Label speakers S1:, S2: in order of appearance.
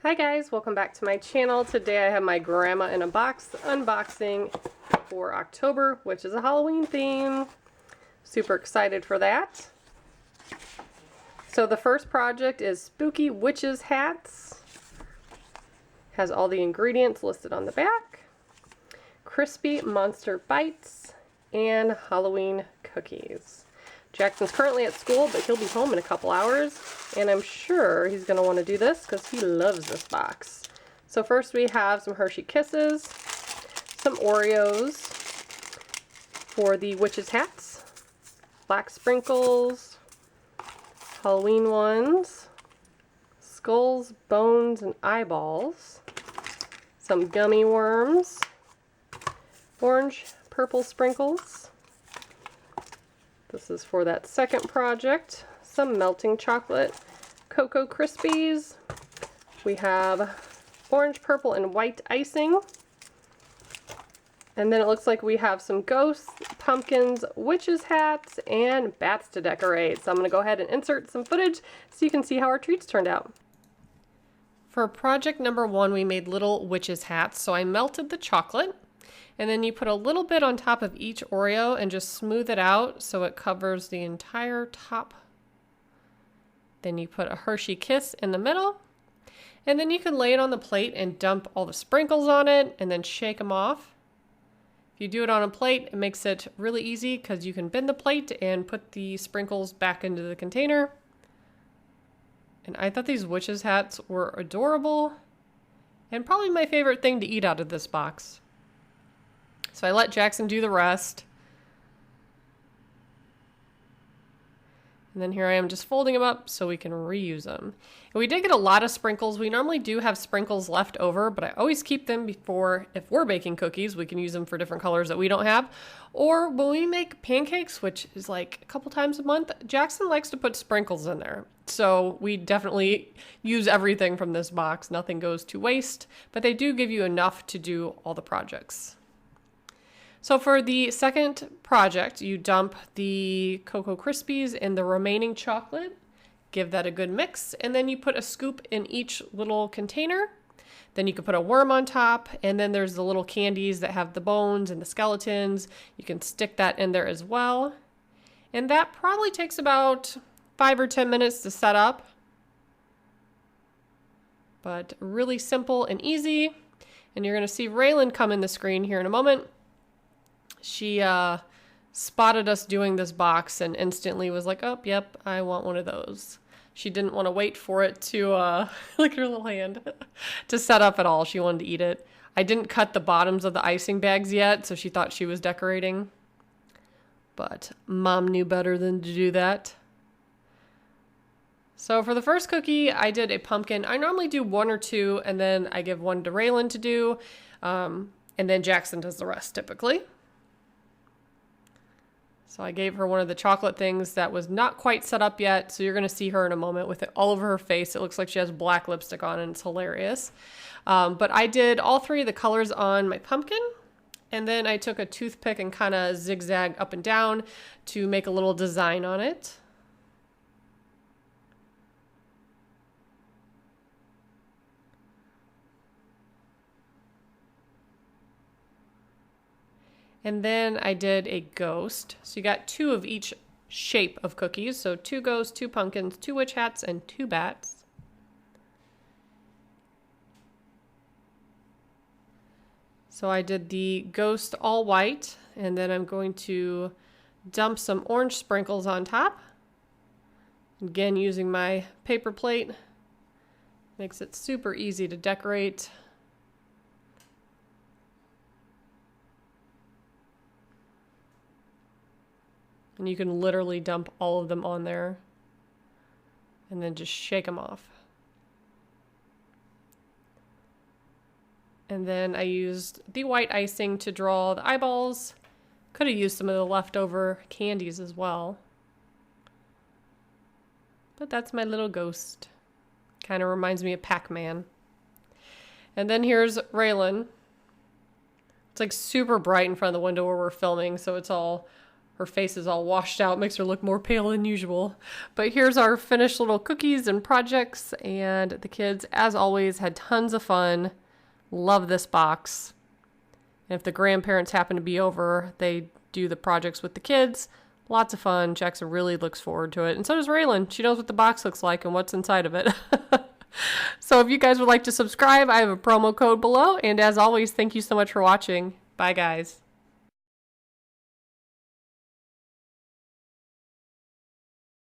S1: Hi guys, welcome back to my channel. Today I have my Grandma in a Box unboxing for October, which is a Halloween theme. Super excited for that. So the first project is Spooky Witches Hats. Has all the ingredients listed on the back. Crispy Monster Bites and Halloween cookies. Jackson's currently at school, but he'll be home in a couple hours, and I'm sure he's going to want to do this because he loves this box. So first we have some Hershey Kisses, some Oreos for the witches' hats, black sprinkles, Halloween ones, skulls, bones, and eyeballs, some gummy worms, orange, purple sprinkles. This is for that second project. Some melting chocolate Cocoa Krispies. We have orange, purple, and white icing. And then it looks like we have some ghosts, pumpkins, witches' hats, and bats to decorate. So I'm going to go ahead and insert some footage so you can see how our treats turned out. For project number 1, we made little witches' hats. So I melted the chocolate. And then you put a little bit on top of each Oreo and just smooth it out so it covers the entire top. Then you put a Hershey Kiss in the middle. And then you can lay it on the plate and dump all the sprinkles on it and then shake them off. If you do it on a plate, it makes it really easy because you can bend the plate and put the sprinkles back into the container. And I thought these witches' hats were adorable and probably my favorite thing to eat out of this box. So I let Jackson do the rest. And then here I am just folding them up so we can reuse them. And we did get a lot of sprinkles. We normally do have sprinkles left over, but I always keep them before, if we're baking cookies, we can use them for different colors that we don't have. Or when we make pancakes, which is like a couple times a month, Jackson likes to put sprinkles in there. So we definitely use everything from this box. Nothing goes to waste, but they do give you enough to do all the projects. So for the second project, you dump the Cocoa Krispies in the remaining chocolate, give that a good mix, and then you put a scoop in each little container. Then you can put a worm on top, and then there's the little candies that have the bones and the skeletons. You can stick that in there as well. And that probably takes about 5 or 10 minutes to set up. But really simple and easy. And you're going to see Raylan come in the screen here in a moment. She spotted us doing this box and instantly was like, oh, yep, I want one of those. She didn't want to wait for it to, look at her little hand, to set up at all. She wanted to eat it. I didn't cut the bottoms of the icing bags yet, so she thought she was decorating. But Mom knew better than to do that. So for the first cookie, I did a pumpkin. I normally do 1 or 2, and then I give 1 to Raylan to do, and then Jackson does the rest typically. So I gave her one of the chocolate things that was not quite set up yet. So you're going to see her in a moment with it all over her face. It looks like she has black lipstick on and it's hilarious. But I did all 3 of the colors on my pumpkin. And then I took a toothpick and kind of zigzag up and down to make a little design on it. And then I did a ghost. So you got 2 of each shape of cookies. So 2 ghosts, 2 pumpkins, 2 witch hats, and 2 bats. So I did the ghost all white. And then I'm going to dump some orange sprinkles on top. Again, using my paper plate. Makes it super easy to decorate. And you can literally dump all of them on there and then just shake them off. And then I used the white icing to draw the eyeballs. Could have used some of the leftover candies as well. But that's my little ghost. Kind of reminds me of Pac-Man. And then here's Raylan. It's like super bright in front of the window where we're filming, so it's all Her face is all washed out, makes her look more pale than usual. But here's our finished little cookies and projects, and the kids, as always, had tons of fun. Love this box. And if the grandparents happen to be over, they do the projects with the kids. Lots of fun. Jackson really looks forward to it. And so does Raylan. She knows what the box looks like and what's inside of it. So if you guys would like to subscribe, I have a promo code below. And as always, thank you so much for watching. Bye, guys.